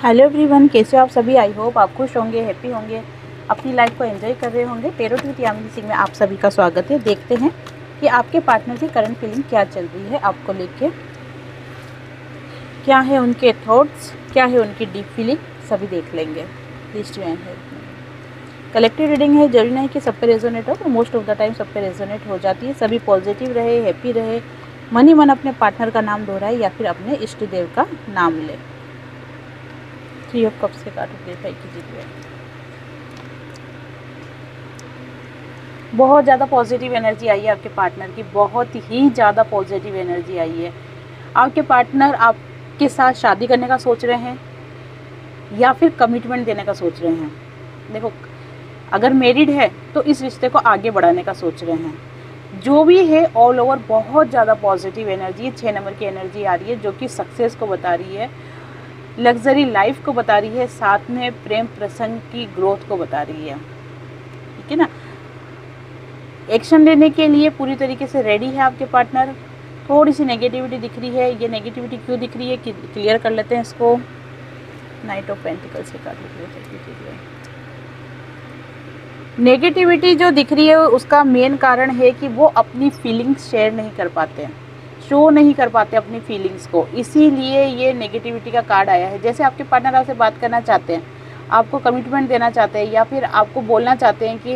Hello everyone, कैसे हो आप सभी। आई होप आप खुश होंगे, हैप्पी होंगे, अपनी लाइफ को एंजॉय कर रहे होंगे। टैरोट विद यामिनी सिंह में आप सभी का स्वागत है। देखते हैं कि आपके पार्टनर की करंट फीलिंग क्या चल रही है आपको लेके, क्या है उनके थॉट्स, क्या है उनकी डीप फीलिंग, सभी देख लेंगे। प्लीज ज्वाइन है। कलेक्टिव रीडिंग है, जरूरी नहीं कि सब पे रेजोनेट हो, मोस्ट ऑफ द टाइम सब पे रेजोनेट हो जाती है। सभी पॉजिटिव रहे, हैप्पी रहे, मन ही मन अपने पार्टनर का नाम दोहराए या फिर अपने इष्ट देव का नाम ले। 3 ऑफ कप्स के कार्ड क्लेरिफाई कीजिए। बहुत ज़्यादा पॉजिटिव एनर्जी आई है आपके पार्टनर की, बहुत ही ज़्यादा पॉजिटिव एनर्जी आई है। आपके पार्टनर आपके साथ शादी करने का सोच रहे हैं या फिर कमिटमेंट देने का सोच रहे हैं। देखो, अगर मैरिड है तो इस रिश्ते को आगे बढ़ाने का सोच रहे हैं। जो भी है ऑल ओवर बहुत ज़्यादा पॉजिटिव एनर्जी है। 6 नंबर की एनर्जी आ रही है जो कि सक्सेस को बता रही है, लग्जरी लाइफ को बता रही है, साथ में प्रेम प्रसंग की ग्रोथ को बता रही है। ठीक है ना। एक्शन लेने के लिए पूरी तरीके से रेडी है आपके पार्टनर। थोड़ी सी नेगेटिविटी दिख रही है, ये नेगेटिविटी क्यों दिख रही है क्लियर कर लेते हैं इसको। नाइट ऑफ पेंटिकल्स के कार्ड कीजिए। नेगेटिविटी जो दिख रही है उसका मेन कारण है कि वो अपनी फीलिंग्स शेयर नहीं कर पाते, शो नहीं कर पाते अपनी फीलिंग्स को, इसीलिए ये नेगेटिविटी का कार्ड आया है। जैसे आपके पार्टनर आपसे बात करना चाहते हैं, आपको कमिटमेंट देना चाहते हैं या फिर आपको बोलना चाहते हैं कि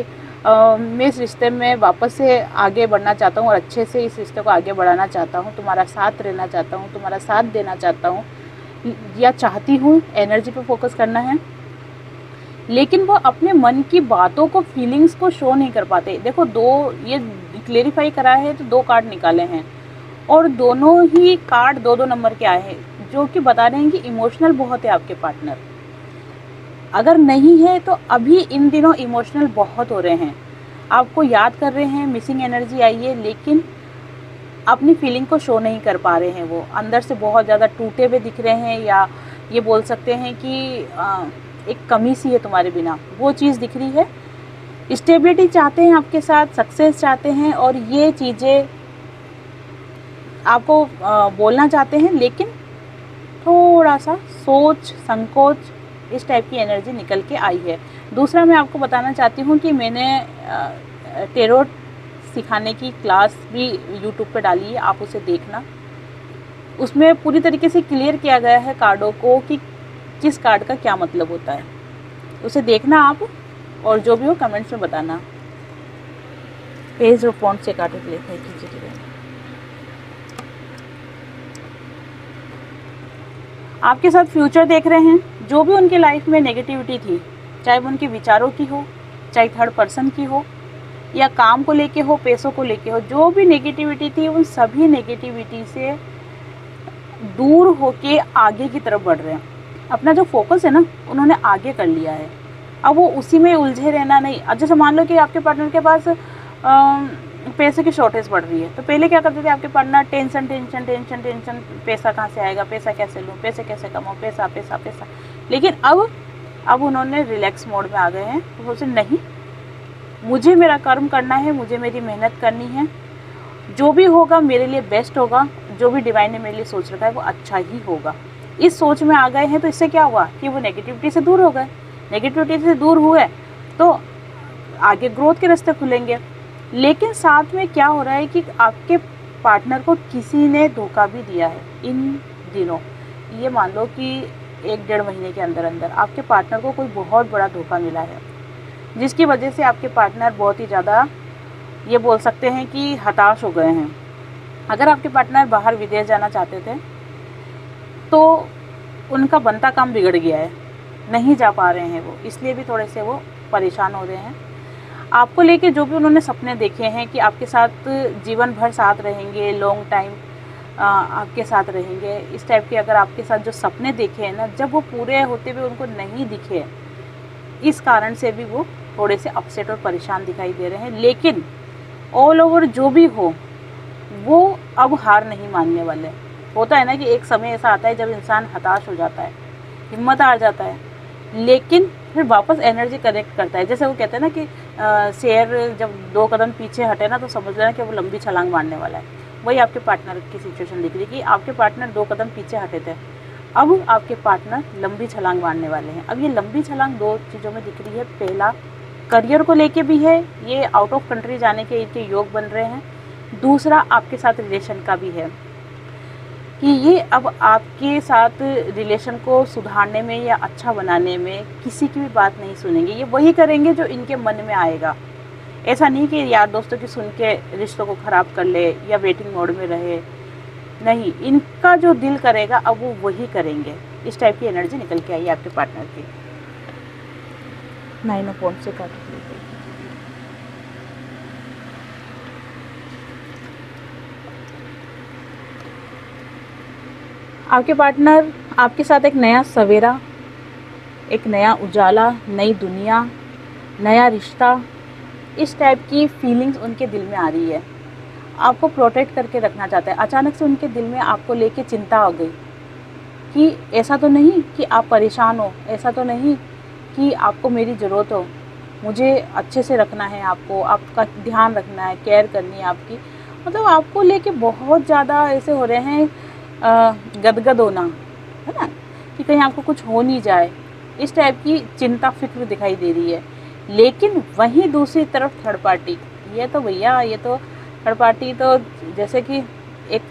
मैं इस रिश्ते में वापस से आगे बढ़ना चाहता हूँ और अच्छे से इस रिश्ते को आगे बढ़ाना चाहता हूँ, तुम्हारा साथ रहना चाहता हूँ, तुम्हारा साथ देना चाहता हूँ या चाहती हूँ। एनर्जी पे फोकस करना है, लेकिन वो अपने मन की बातों को, फीलिंग्स को शो नहीं कर पाते। देखो, दो ये क्लेरिफाई करा है तो 2 कार्ड निकाले हैं और दोनों ही कार्ड 2-2 नंबर के आए हैं, जो कि बता रहे हैं कि इमोशनल बहुत है आपके पार्टनर। अगर नहीं है तो अभी इन दिनों इमोशनल बहुत हो रहे हैं, आपको याद कर रहे हैं, मिसिंग एनर्जी आई है, लेकिन अपनी फीलिंग को शो नहीं कर पा रहे हैं। वो अंदर से बहुत ज़्यादा टूटे हुए दिख रहे हैं, या ये बोल सकते हैं कि एक कमी सी है तुम्हारे बिना, वो चीज़ दिख रही है। स्टेबिलिटी चाहते हैं आपके साथ, सक्सेस चाहते हैं और ये चीज़ें आपको बोलना चाहते हैं, लेकिन थोड़ा सा सोच संकोच इस टाइप की एनर्जी निकल के आई है। दूसरा, मैं आपको बताना चाहती हूँ कि मैंने टेरोट सिखाने की क्लास भी यूट्यूब पे डाली है, आप उसे देखना। उसमें पूरी तरीके से क्लियर किया गया है कार्डों को कि किस कार्ड का क्या मतलब होता है, उसे देखना आप, और जो भी हो कमेंट्स में बताना। पेज ऑफ वांड्स से कार्ड क्लेरिफाई कीजिए। आपके साथ फ्यूचर देख रहे हैं। जो भी उनकी लाइफ में नेगेटिविटी थी, चाहे वो उनके विचारों की हो, चाहे थर्ड पर्सन की हो, या काम को लेके हो, पैसों को लेके हो, जो भी नेगेटिविटी थी उन सभी नेगेटिविटी से दूर होके आगे की तरफ बढ़ रहे हैं। अपना जो फोकस है ना, उन्होंने आगे कर लिया है। अब वो उसी में उलझे रहना नहीं। अब जैसे मान लो कि आपके पार्टनर के पास पैसे की शॉर्टेज बढ़ रही है, तो पहले क्या करते थे आपके partner, tension tension tension tension, पैसा कहाँ से आएगा, पैसा कैसे लूँ, पैसे कैसे कमाऊँ, पैसा पैसा पैसा। लेकिन अब उन्होंने रिलैक्स मोड में आ गए हैं। तो सोचे नहीं, मुझे मेरा कर्म करना है, मुझे मेरी मेहनत करनी है, जो भी होगा मेरे लिए बेस्ट होगा, जो भी डिवाइन ने मेरे लिए सोच रखा है वो अच्छा ही होगा। इस सोच में आ गए हैं, तो इससे क्या हुआ कि वो नेगेटिविटी से दूर हो गए। नेगेटिविटी से दूर हुए तो आगे ग्रोथ के रास्ते खुलेंगे। लेकिन साथ में क्या हो रहा है कि आपके पार्टनर को किसी ने धोखा भी दिया है इन दिनों। ये मान लो कि 1-1.5 महीने के अंदर अंदर आपके पार्टनर को कोई बहुत बड़ा धोखा मिला है, जिसकी वजह से आपके पार्टनर बहुत ही ज़्यादा, ये बोल सकते हैं कि हताश हो गए हैं। अगर आपके पार्टनर बाहर विदेश जाना चाहते थे तो उनका बनता काम बिगड़ गया है, नहीं जा पा रहे हैं वो, इसलिए भी थोड़े से वो परेशान हो रहे हैं। आपको लेके जो भी उन्होंने सपने देखे हैं कि आपके साथ जीवन भर साथ रहेंगे, लॉन्ग टाइम आपके साथ रहेंगे, इस टाइप के अगर आपके साथ जो सपने देखे हैं ना, जब वो पूरे होते हुए उनको नहीं दिखे, इस कारण से भी वो थोड़े से अपसेट और परेशान दिखाई दे रहे हैं। लेकिन ऑल ओवर जो भी हो, वो अब हार नहीं मानने वाले। होता है ना कि एक समय ऐसा आता है जब इंसान हताश हो जाता है, हिम्मत हार जाता है, लेकिन फिर वापस एनर्जी कनेक्ट करता है। जैसे वो कहते हैं ना कि शेर जब 2 कदम पीछे हटे ना, तो समझ लेना कि वो लंबी छलांग मारने वाला है। वही आपके पार्टनर की सिचुएशन दिख रही है कि आपके पार्टनर 2 कदम पीछे हटे थे, अब आपके पार्टनर लंबी छलांग मारने वाले हैं। अब ये लंबी छलांग दो चीज़ों में दिख रही है। पहला, करियर को लेके भी है, ये आउट ऑफ कंट्री जाने के इनके योग बन रहे हैं। दूसरा, आपके साथ रिलेशन का भी है कि ये अब आपके साथ रिलेशन को सुधारने में या अच्छा बनाने में किसी की भी बात नहीं सुनेंगे। ये वही करेंगे जो इनके मन में आएगा। ऐसा नहीं कि यार दोस्तों की सुन के रिश्तों को ख़राब कर ले या वेटिंग मोड में रहे, नहीं, इनका जो दिल करेगा अब वो वही करेंगे। इस टाइप की एनर्जी निकल के आई है आपके पार्टनर की। 9 ऑफ वांड्स से काट लीजिए। आपके पार्टनर आपके साथ एक नया सवेरा, एक नया उजाला, नई दुनिया, नया रिश्ता, इस टाइप की फीलिंग्स उनके दिल में आ रही है। आपको प्रोटेक्ट करके रखना चाहता है। अचानक से उनके दिल में आपको लेके चिंता आ गई कि ऐसा तो नहीं कि आप परेशान हो, ऐसा तो नहीं कि आपको मेरी ज़रूरत हो, मुझे अच्छे से रखना है, आपका ध्यान रखना है, केयर करनी है आपकी। मतलब आपको लेके बहुत ज़्यादा ऐसे हो रहे हैं गदगद होना, है ना, कि कहीं आपको कुछ हो नहीं जाए, इस टाइप की चिंता फिक्र दिखाई दे रही है। लेकिन वहीं दूसरी तरफ थर्ड पार्टी, ये तो भैया ये तो थर्ड पार्टी तो जैसे कि एक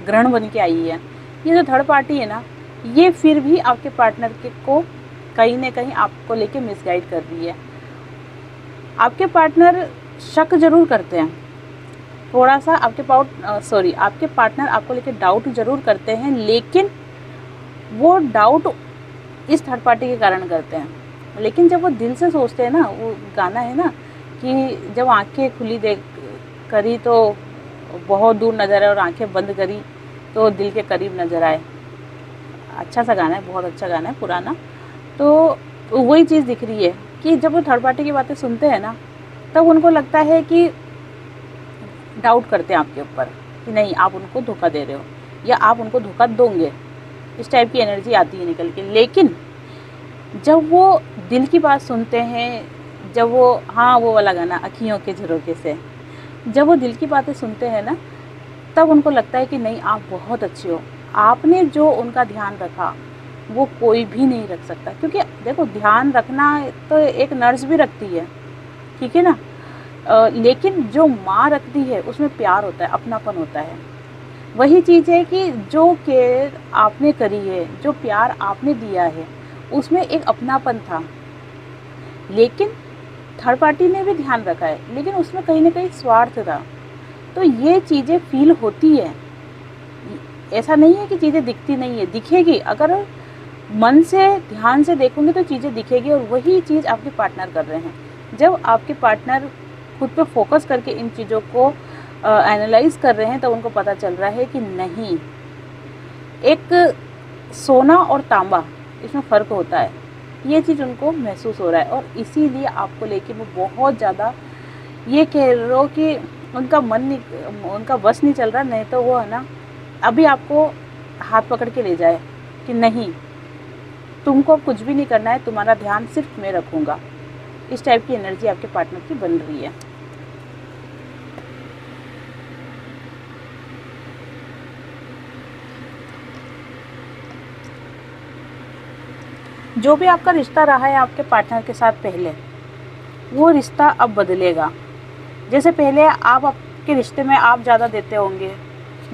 ग्रहण बन के आई है। ये जो थर्ड पार्टी है ना, ये फिर भी आपके पार्टनर के को कहीं ना कहीं आपको लेके मिसगाइड कर रही है। आपके पार्टनर शक ज़रूर करते हैं थोड़ा सा, आपके पार्टनर आपको लेके डाउट ज़रूर करते हैं, लेकिन वो डाउट इस थर्ड पार्टी के कारण करते हैं। लेकिन जब वो दिल से सोचते हैं ना, वो गाना है ना कि जब आंखें खुली करी तो बहुत दूर नज़र आए और आंखें बंद करी तो दिल के करीब नज़र आए। अच्छा सा गाना है, बहुत अच्छा गाना है, पुराना। तो वही चीज़ दिख रही है कि जब वो थर्ड पार्टी की बातें सुनते हैं ना, तब उनको लगता है कि डाउट करते हैं आपके ऊपर कि नहीं, आप उनको धोखा दे रहे हो या आप उनको धोखा दोगे। इस टाइप की एनर्जी आती है निकल के। लेकिन जब वो दिल की बात सुनते हैं, जब वो वो वाला गाना अखियों के झरोखे से, जब वो दिल की बातें सुनते हैं ना, तब उनको लगता है कि नहीं, आप बहुत अच्छे हो। आपने जो उनका ध्यान रखा वो कोई भी नहीं रख सकता। क्योंकि देखो, ध्यान रखना तो एक नर्स भी रखती है, ठीक है ना, लेकिन जो माँ रखती है उसमें प्यार होता है, अपनापन होता है। वही चीज़ है कि जो केयर आपने करी है, जो प्यार आपने दिया है, उसमें एक अपनापन था। लेकिन थर्ड पार्टी ने भी ध्यान रखा है, लेकिन उसमें कहीं ना कहीं स्वार्थ था। तो ये चीज़ें फील होती है। ऐसा नहीं है कि चीज़ें दिखती नहीं है, दिखेगी। अगर मन से ध्यान से देखोगे तो चीज़ें दिखेगी। और वही चीज़ आपके पार्टनर कर रहे हैं। जब आपके पार्टनर खुद पे फोकस करके इन चीज़ों को एनालाइज कर रहे हैं, तो उनको पता चल रहा है कि नहीं, एक सोना और तांबा, इसमें फ़र्क होता है। ये चीज़ उनको महसूस हो रहा है और इसीलिए आपको लेके वो बहुत ज़्यादा ये कह रहे हो कि उनका बस नहीं चल रहा। नहीं तो वो है ना, अभी आपको हाथ पकड़ के ले जाए कि नहीं, तुमको कुछ भी नहीं करना है, तुम्हारा ध्यान सिर्फ मैं रखूँगा। इस टाइप की एनर्जी आपके पार्टनर की बन रही है। जो भी आपका रिश्ता रहा है आपके पार्टनर के साथ पहले, वो रिश्ता अब बदलेगा। जैसे पहले आपके रिश्ते में आप ज़्यादा देते होंगे,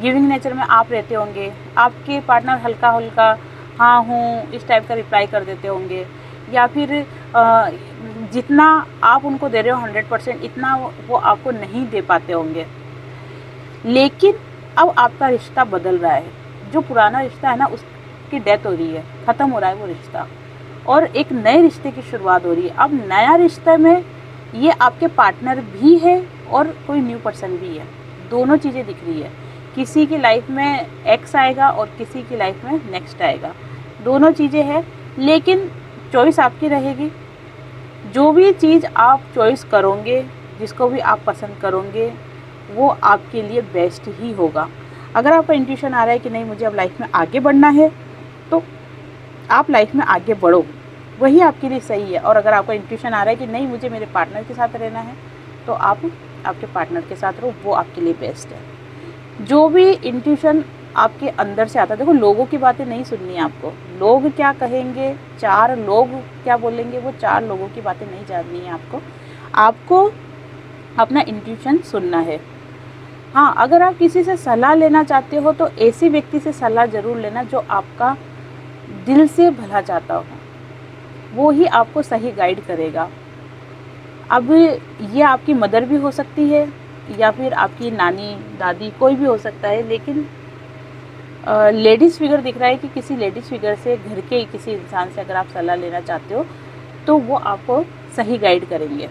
गिविंग नेचर में आप रहते होंगे, आपके पार्टनर हल्का हल्का हाँ हूँ इस टाइप का रिप्लाई कर देते होंगे, या फिर जितना आप उनको दे रहे हो 100% इतना वो आपको नहीं दे पाते होंगे। लेकिन अब आपका रिश्ता बदल रहा है। जो पुराना रिश्ता है ना, उसकी डेथ हो रही है, ख़त्म हो रहा है वो रिश्ता, और एक नए रिश्ते की शुरुआत हो रही है। अब नया रिश्ते में ये आपके पार्टनर भी है और कोई न्यू पर्सन भी है। दोनों चीज़ें दिख रही है। किसी की लाइफ में एक्स आएगा और किसी की लाइफ में नेक्स्ट आएगा। दोनों चीज़ें हैं, लेकिन चॉइस आपकी रहेगी। जो भी चीज़ आप चॉइस करोगे, जिसको भी आप पसंद करोगे, वो आपके लिए बेस्ट ही होगा। अगर आपका इंट्यूशन आ रहा है कि नहीं मुझे अब लाइफ में आगे बढ़ना है, तो आप लाइफ में आगे बढ़ो, वही आपके लिए सही है। और अगर आपका इंट्यूशन आ रहा है कि नहीं मुझे मेरे पार्टनर के साथ रहना है, तो आप आपके पार्टनर के साथ रहो, वो आपके लिए बेस्ट है। जो भी इंट्यूशन आपके अंदर से आता है। देखो, लोगों की बातें नहीं सुननी है आपको, लोग क्या कहेंगे, 4 लोग क्या बोलेंगे, वो 4 लोगों की बातें नहीं जाननी है आपको। आपको अपना इंट्यूशन सुनना है। हाँ, अगर आप किसी से सलाह लेना चाहते हो तो ऐसे व्यक्ति से सलाह ज़रूर लेना जो आपका दिल से भला चाहता हो, वो ही आपको सही गाइड करेगा। अब ये आपकी मदर भी हो सकती है या फिर आपकी नानी, दादी, कोई भी हो सकता है, लेकिन लेडीज़ फिगर दिख रहा है कि किसी लेडीज़ फिगर से, घर के किसी इंसान से अगर आप सलाह लेना चाहते हो तो वो आपको सही गाइड करेंगे।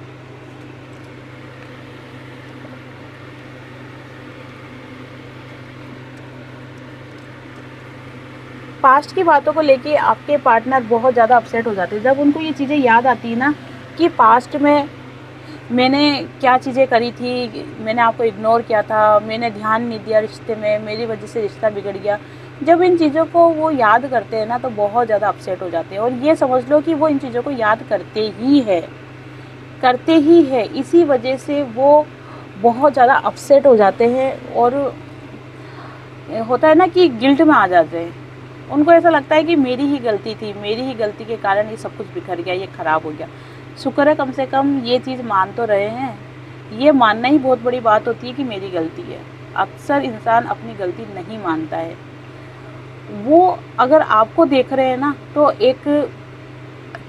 पास्ट की बातों को लेके आपके पार्टनर बहुत ज़्यादा अपसेट हो जाते हैं। जब उनको ये चीज़ें याद आती है ना कि पास्ट में मैंने क्या चीज़ें करी थी, मैंने आपको इग्नोर किया था, मैंने ध्यान नहीं दिया रिश्ते में, मेरी वजह से रिश्ता बिगड़ गया। जब इन चीज़ों को वो याद करते हैं ना तो बहुत ज़्यादा अपसेट हो जाते हैं। और ये समझ लो कि वो इन चीज़ों को याद करते ही है, इसी वजह से वो बहुत ज़्यादा अपसेट हो जाते हैं और होता है ना कि गिल्ट में आ जाते हैं। उनको ऐसा लगता है कि मेरी ही गलती थी, मेरी ही गलती के कारण ये सब कुछ बिखर गया, ये ख़राब हो गया। शुक्र है कम से कम ये चीज़ मान तो रहे हैं। ये मानना ही बहुत बड़ी बात होती है कि मेरी गलती है। अक्सर इंसान अपनी गलती नहीं मानता है। वो अगर आपको देख रहे हैं ना तो एक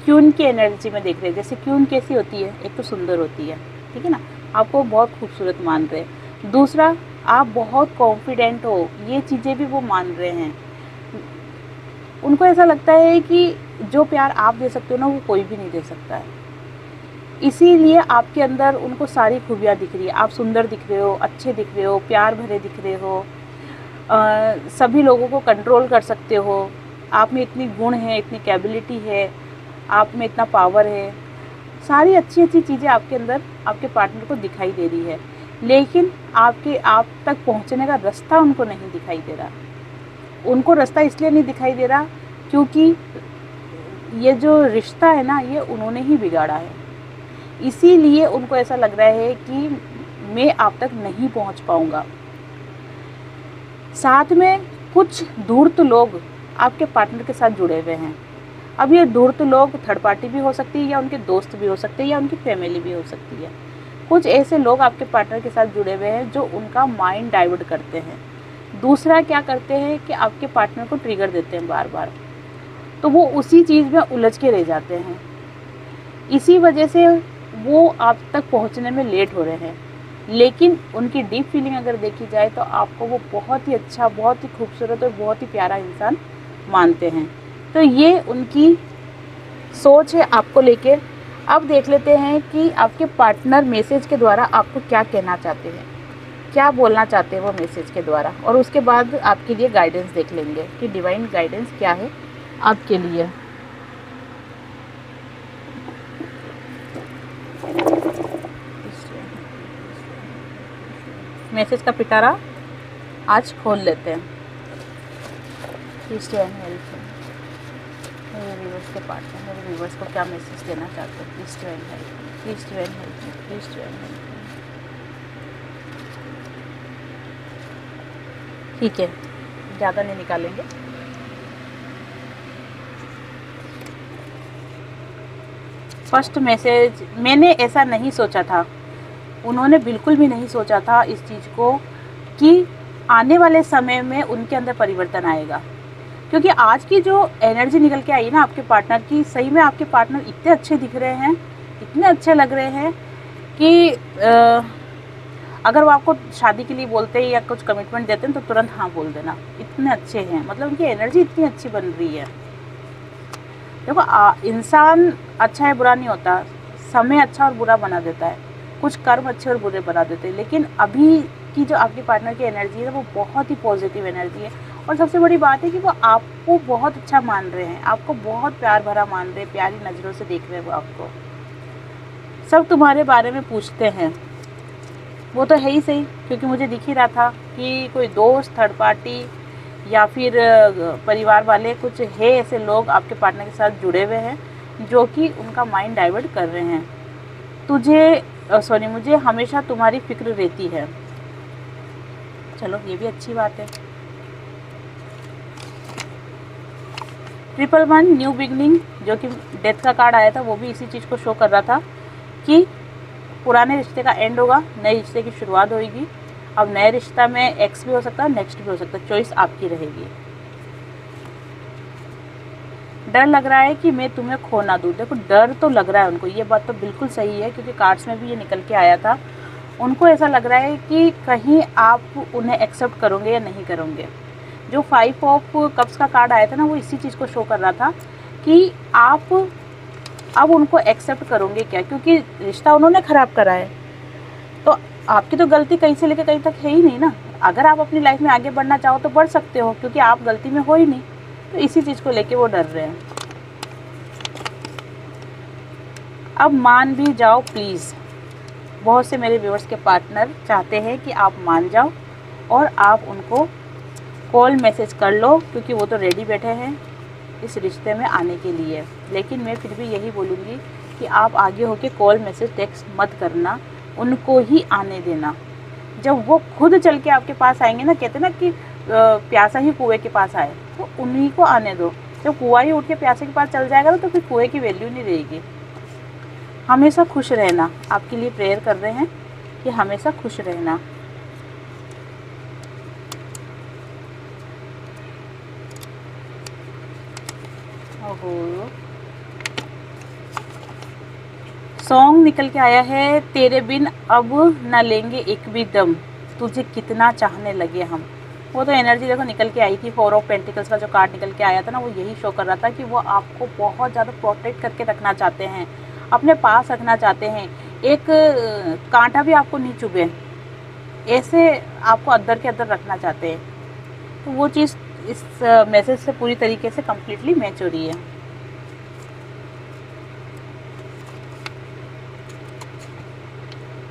क्यून की एनर्जी में देख रहे हैं। जैसे क्यून कैसी होती है, एक तो सुंदर होती है, ठीक है ना, आपको बहुत खूबसूरत मान रहे हैं। दूसरा, आप बहुत कॉन्फिडेंट हो, ये चीज़ें भी वो मान रहे हैं। उनको ऐसा लगता है कि जो प्यार आप दे सकते हो ना वो कोई भी नहीं दे सकता है। इसीलिए आपके अंदर उनको सारी खूबियाँ दिख रही है। आप सुंदर दिख रहे हो, अच्छे दिख रहे हो, प्यार भरे दिख रहे हो, सभी लोगों को कंट्रोल कर सकते हो, आप में इतनी गुण है, इतनी कैपेबिलिटी है, आप में इतना पावर है। सारी अच्छी अच्छी चीज़ें आपके अंदर आपके पार्टनर को दिखाई दे रही है, लेकिन आप तक पहुंचने का रास्ता उनको नहीं दिखाई दे रहा। उनको रास्ता इसलिए नहीं दिखाई दे रहा क्योंकि ये जो रिश्ता है ना ये उन्होंने ही बिगाड़ा है। इसीलिए उनको ऐसा लग रहा है कि मैं आप तक नहीं पहुंच पाऊंगा। साथ में कुछ धूर्त लोग आपके पार्टनर के साथ जुड़े हुए हैं। अब ये धूर्त लोग थर्ड पार्टी भी हो सकती है, या उनके दोस्त भी हो सकते हैं, या उनकी फैमिली भी हो सकती है। कुछ ऐसे लोग आपके पार्टनर के साथ जुड़े हुए हैं जो उनका माइंड डाइवर्ट करते हैं। दूसरा क्या करते हैं कि आपके पार्टनर को ट्रिगर देते हैं बार बार, तो वो उसी चीज़ में उलझ के रह जाते हैं। इसी वजह से वो आप तक पहुंचने में लेट हो रहे हैं। लेकिन उनकी डीप फीलिंग अगर देखी जाए तो आपको वो बहुत ही अच्छा, बहुत ही खूबसूरत और बहुत ही प्यारा इंसान मानते हैं। तो ये उनकी सोच है आपको लेके। अब देख लेते हैं कि आपके पार्टनर मैसेज के द्वारा आपको क्या कहना चाहते हैं, क्या बोलना चाहते हैं वो मैसेज के द्वारा, और उसके बाद आपके लिए गाइडेंस देख लेंगे कि डिवाइन गाइडेंस क्या है आपके लिए। मैसेज का पिटारा आज खोल लेते हैं। मेरे व्यूअर्स के पार्टनर, मेरे व्यूअर्स को क्या मैसेज देना चाहते हैं? Please to and help me, please to and help me, please to and help me. ठीक है, ज़्यादा नहीं निकालेंगे। फर्स्ट मैसेज, मैंने ऐसा नहीं सोचा था, उन्होंने बिल्कुल भी नहीं सोचा था इस चीज़ को कि आने वाले समय में उनके अंदर परिवर्तन आएगा। क्योंकि आज की जो एनर्जी निकल के आई ना आपके पार्टनर की, सही में आपके पार्टनर इतने अच्छे दिख रहे हैं, इतने अच्छे लग रहे हैं कि अगर वो आपको शादी के लिए बोलते हैं या कुछ कमिटमेंट देते हैं तो तुरंत हाँ बोल देना। इतने अच्छे हैं, मतलब उनकी एनर्जी इतनी अच्छी बन रही है। देखो, इंसान अच्छा है बुरा नहीं होता, समय अच्छा और बुरा बना देता है, कुछ कर्म अच्छे और बुरे बना देते हैं। लेकिन अभी की जो आपके पार्टनर की एनर्जी है वो बहुत ही पॉजिटिव एनर्जी है। और सबसे बड़ी बात है कि वो आपको बहुत अच्छा मान रहे हैं, आपको बहुत प्यार भरा मान रहे हैं, प्यारी नज़रों से देख रहे हैं वो आपको। सब तुम्हारे बारे में पूछते हैं, वो तो है ही सही, क्योंकि मुझे दिख ही रहा था कि कोई दोस्त, थर्ड पार्टी या फिर परिवार वाले, कुछ है ऐसे लोग आपके पार्टनर के साथ जुड़े हुए हैं जो कि उनका माइंड डाइवर्ट कर रहे हैं। मुझे हमेशा तुम्हारी फिक्र रहती है। चलो, ये भी अच्छी बात है। 111 न्यू बिगनिंग, जो कि डेथ का कार्ड आया था, वो भी इसी चीज़ को शो कर रहा था कि पुराने रिश्ते का एंड होगा, नए रिश्ते की शुरुआत होगी। अब नए रिश्ता में एक्स भी हो सकता है, नेक्स्ट भी हो सकता है, चॉइस आपकी रहेगी। डर लग रहा है कि मैं तुम्हें खो ना दूँ। देखो डर तो लग रहा है उनको, ये बात तो बिल्कुल सही है, क्योंकि कार्ड्स में भी ये निकल के आया था। उनको ऐसा लग रहा है कि कहीं आप उन्हें एक्सेप्ट करोगे या नहीं करोगे। जो 5 ऑफ कप्स का कार्ड आया था ना, वो इसी चीज़ को शो कर रहा था कि आप अब उनको एक्सेप्ट करोगे क्या, क्योंकि रिश्ता उन्होंने ख़राब करा है। तो आपकी तो गलती कहीं से लेकर कहीं तक है ही नहीं ना। अगर आप अपनी लाइफ में आगे बढ़ना चाहो तो बढ़ सकते हो, क्योंकि आप गलती में हो ही नहीं। तो इसी चीज़ को लेके वो डर रहे हैं। अब मान भी जाओ प्लीज़। बहुत से मेरे व्यूअर्स के पार्टनर चाहते हैं कि आप मान जाओ और आप उनको कॉल मैसेज कर लो, क्योंकि वो तो रेडी बैठे हैं इस रिश्ते में आने के लिए। लेकिन मैं फिर भी यही बोलूँगी कि आप आगे होके कॉल मैसेज टेक्स्ट मत करना, उनको ही आने देना। जब वो खुद चल के आपके पास आएंगे ना, कहते ना कि प्यासा ही कुएं के पास आए, तो उन्हीं को आने दो। जब कुआं ही उठ के प्यासे के पास चल जाएगा तो फिर कुएं की वैल्यू नहीं रहेगी। हमेशा खुश रहना, आपके लिए प्रेयर कर रहे हैं कि हमेशा खुश रहना। सॉन्ग निकल के आया है, तेरे बिन अब न लेंगे एक भी दम, तुझे कितना चाहने लगे हम। वो तो एनर्जी देखो निकल के आई थी। 4 ऑफ पेंटिकल्स का जो कार्ड निकल के आया था ना, वो यही शो कर रहा था कि वो आपको बहुत ज़्यादा प्रोटेक्ट करके रखना चाहते हैं, अपने पास रखना चाहते हैं। एक कांटा भी आपको नहीं चुभे, ऐसे आपको अंदर के अंदर रखना चाहते हैं। तो वो चीज़ इस मैसेज से पूरी तरीके से कम्प्लीटली मैच हो रही है।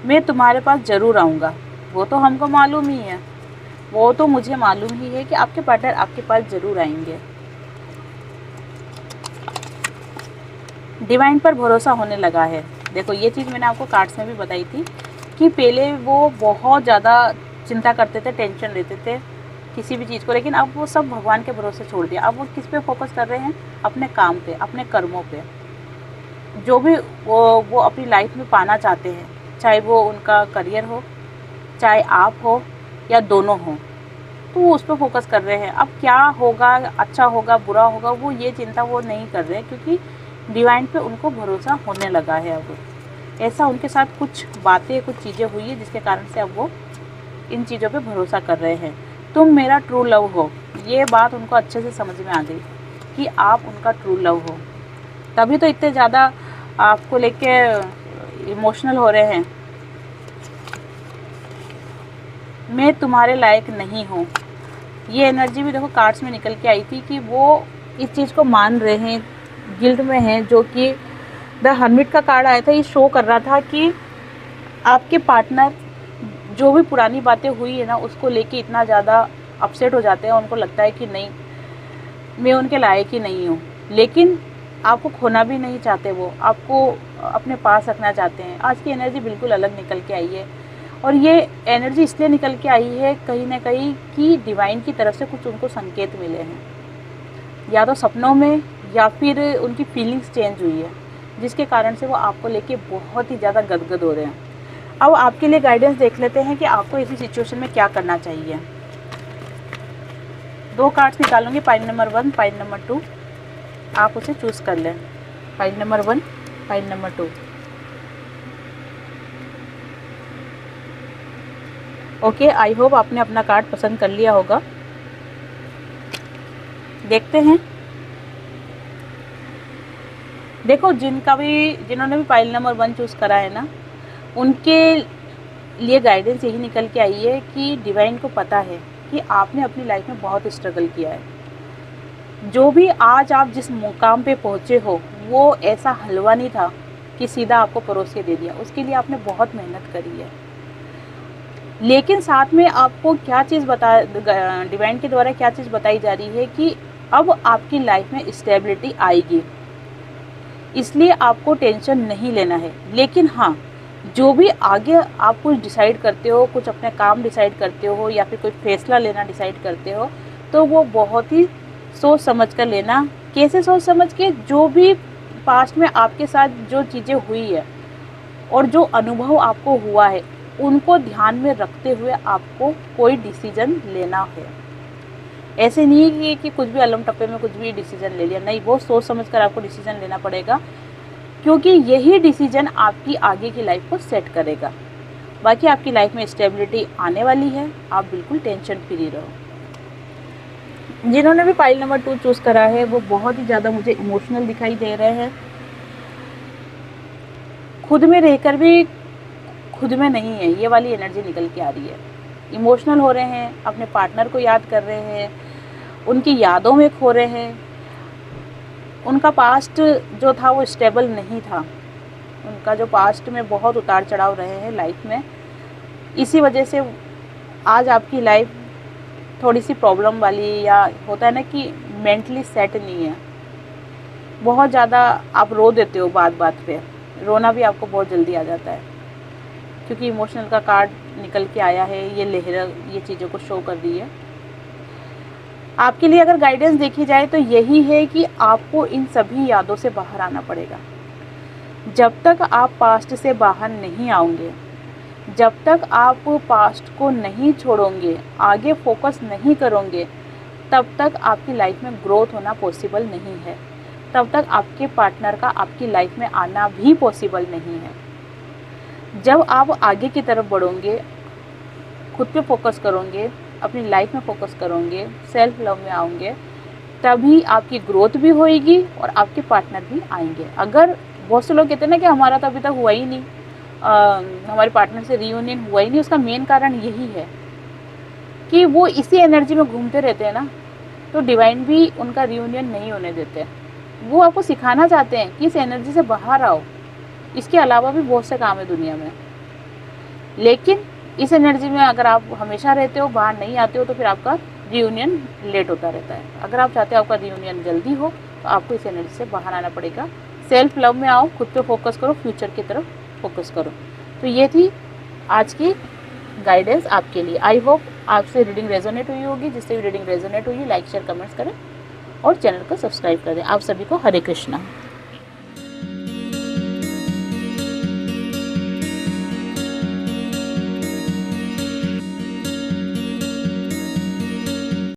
मैं तुम्हारे पास ज़रूर आऊँगा, वो तो हमको मालूम ही है, वो तो मुझे मालूम ही है कि आपके पार्टनर आपके पास ज़रूर आएंगे। डिवाइन पर भरोसा होने लगा है। देखो ये चीज़ मैंने आपको कार्ड्स में भी बताई थी कि पहले वो बहुत ज़्यादा चिंता करते थे, टेंशन लेते थे किसी भी चीज़ को, लेकिन अब वो सब भगवान के भरोसे छोड़ दिया। अब वो किस पे फोकस कर रहे हैं? अपने काम पे, अपने कर्मों पे। जो भी वो अपनी लाइफ में पाना चाहते हैं, चाहे वो उनका करियर हो, चाहे आप हो या दोनों हो, तो वो उस पर फोकस कर रहे हैं। अब क्या होगा, अच्छा होगा बुरा होगा, वो ये चिंता वो नहीं कर रहे हैं, क्योंकि डिवाइन पे उनको भरोसा होने लगा है। अब ऐसा उनके साथ कुछ बातें, कुछ चीज़ें हुई है जिसके कारण से अब वो इन चीज़ों पे भरोसा कर रहे हैं। तुम मेरा ट्रू लव हो, ये बात उनको अच्छे से समझ में आ गई कि आप उनका ट्रू लव हो, तभी तो इतने ज़्यादा आपको लेके इमोशनल हो रहे हैं। मैं तुम्हारे लायक नहीं हूँ, ये एनर्जी भी देखो कार्ड्स में निकल के आई थी कि वो इस चीज़ को मान रहे हैं, गिल्ट में हैं। जो कि द हर्मिट का कार्ड आया था, ये शो कर रहा था कि आपके पार्टनर जो भी पुरानी बातें हुई है ना, उसको लेके इतना ज़्यादा अपसेट हो जाते हैं। उनको लगता है कि नहीं, मैं उनके लायक ही नहीं हूँ, लेकिन आपको खोना भी नहीं चाहते, वो आपको अपने पास रखना चाहते हैं। आज की एनर्जी बिल्कुल अलग निकल के आई है, और ये एनर्जी इसलिए निकल के आई है कहीं ना कहीं कि डिवाइन की तरफ से कुछ उनको संकेत मिले हैं, या तो सपनों में या फिर उनकी फीलिंग्स चेंज हुई है, जिसके कारण से वो आपको लेके बहुत ही ज़्यादा गदगद हो रहे हैं। अब आपके लिए गाइडेंस देख लेते हैं कि आपको ऐसी सिचुएशन में क्या करना चाहिए। 2 कार्ड्स निकालूंगी, पाइल नंबर 1, पाइल नंबर 2, आप उसे चूज़ कर लें। Pile number 1, pile number 2। Okay, I hope आपने अपना कार्ड पसंद कर लिया होगा। देखते हैं। देखो जिन्होंने भी पाइल नंबर 1 चूज़ करा है ना, उनके लिए गाइडेंस यही निकल के आई है कि डिवाइन को पता है कि आपने अपनी लाइफ में बहुत स्ट्रगल किया है। जो भी आज आप जिस मुकाम पे पहुँचे हो, वो ऐसा हलवा नहीं था कि सीधा आपको परोस के दे दिया। उसके लिए आपने बहुत मेहनत करी है। लेकिन साथ में आपको क्या चीज़ डिवाइन के द्वारा क्या चीज़ बताई जा रही है कि अब आपकी लाइफ में स्टेबिलिटी आएगी, इसलिए आपको टेंशन नहीं लेना है। लेकिन हाँ, जो भी आगे आप कुछ डिसाइड करते हो, कुछ अपने काम डिसाइड करते हो या फिर कोई फैसला लेना डिसाइड करते हो, तो वो बहुत ही सोच समझ कर लेना। कैसे सोच समझ के? जो भी पास्ट में आपके साथ जो चीज़ें हुई है और जो अनुभव आपको हुआ है, उनको ध्यान में रखते हुए आपको कोई डिसीजन लेना है। ऐसे नहीं है कि कुछ भी अलम टप्पे में कुछ भी डिसीजन ले लिया, नहीं, वो सोच समझ कर आपको डिसीजन लेना पड़ेगा, क्योंकि यही डिसीजन आपकी आगे की लाइफ को सेट करेगा। बाकी आपकी लाइफ में स्टेबिलिटी आने वाली है, आप बिल्कुल टेंशन फ्री रहो। जिन्होंने भी पाइल नंबर 2 चूज़ करा है वो बहुत ही ज़्यादा मुझे इमोशनल दिखाई दे रहे हैं। खुद में रहकर भी खुद में नहीं है, ये वाली एनर्जी निकल के आ रही है। इमोशनल हो रहे हैं, अपने पार्टनर को याद कर रहे हैं, उनकी यादों में खो रहे हैं। उनका पास्ट जो था वो स्टेबल नहीं था, उनका जो पास्ट में बहुत उतार चढ़ाव रहे हैं लाइफ में, इसी वजह से आज आपकी लाइफ थोड़ी सी प्रॉब्लम वाली, या होता है ना कि मेंटली सेट नहीं है। बहुत ज़्यादा आप रो देते हो, बात बात पे रोना भी आपको बहुत जल्दी आ जाता है, क्योंकि इमोशनल का कार्ड निकल के आया है, ये लहर ये चीज़ों को शो कर रही है। आपके लिए अगर गाइडेंस देखी जाए तो यही है कि आपको इन सभी यादों से बाहर आना पड़ेगा। जब तक आप पास्ट से बाहर नहीं आओगे, जब तक आप पास्ट को नहीं छोड़ोगे, आगे फोकस नहीं करोगे, तब तक आपकी लाइफ में ग्रोथ होना पॉसिबल नहीं है, तब तक आपके पार्टनर का आपकी लाइफ में आना भी पॉसिबल नहीं है। जब आप आगे की तरफ बढ़ोगे, खुद पे फोकस करोगे, अपनी लाइफ में फोकस करोगे, सेल्फ लव में आओगे, तभी आपकी ग्रोथ भी होएगी और आपके पार्टनर भी आएंगे। अगर बहुत से लोग कहते हैं ना कि हमारा तो अभी तक हुआ ही नहीं, हमारे पार्टनर से रियूनियन हुआ ही नहीं, उसका मेन कारण यही है कि वो इसी एनर्जी में घूमते रहते हैं ना, तो डिवाइन भी उनका रियूनियन नहीं होने देते। वो आपको सिखाना चाहते हैं कि इस एनर्जी से बाहर आओ, इसके अलावा भी बहुत से काम है दुनिया में, लेकिन इस एनर्जी में अगर आप हमेशा रहते हो, बाहर नहीं आते हो, तो फिर आपका रियूनियन लेट होता रहता है। अगर आप चाहते हो आपका रियूनियन जल्दी हो, तो आपको इस एनर्जी से बाहर आना पड़ेगा। सेल्फ लव में आओ, खुद पे फोकस करो, फ्यूचर की तरफ फोकस करो। तो ये थी आज की गाइडेंस आपके लिए। आई होप आपसे रीडिंग रेजोनेट हुई होगी। जिससे भी रीडिंग रेजोनेट हुई, लाइक शेयर कमेंट्स करें और चैनल को सब्सक्राइब करें। आप सभी को हरे कृष्णा।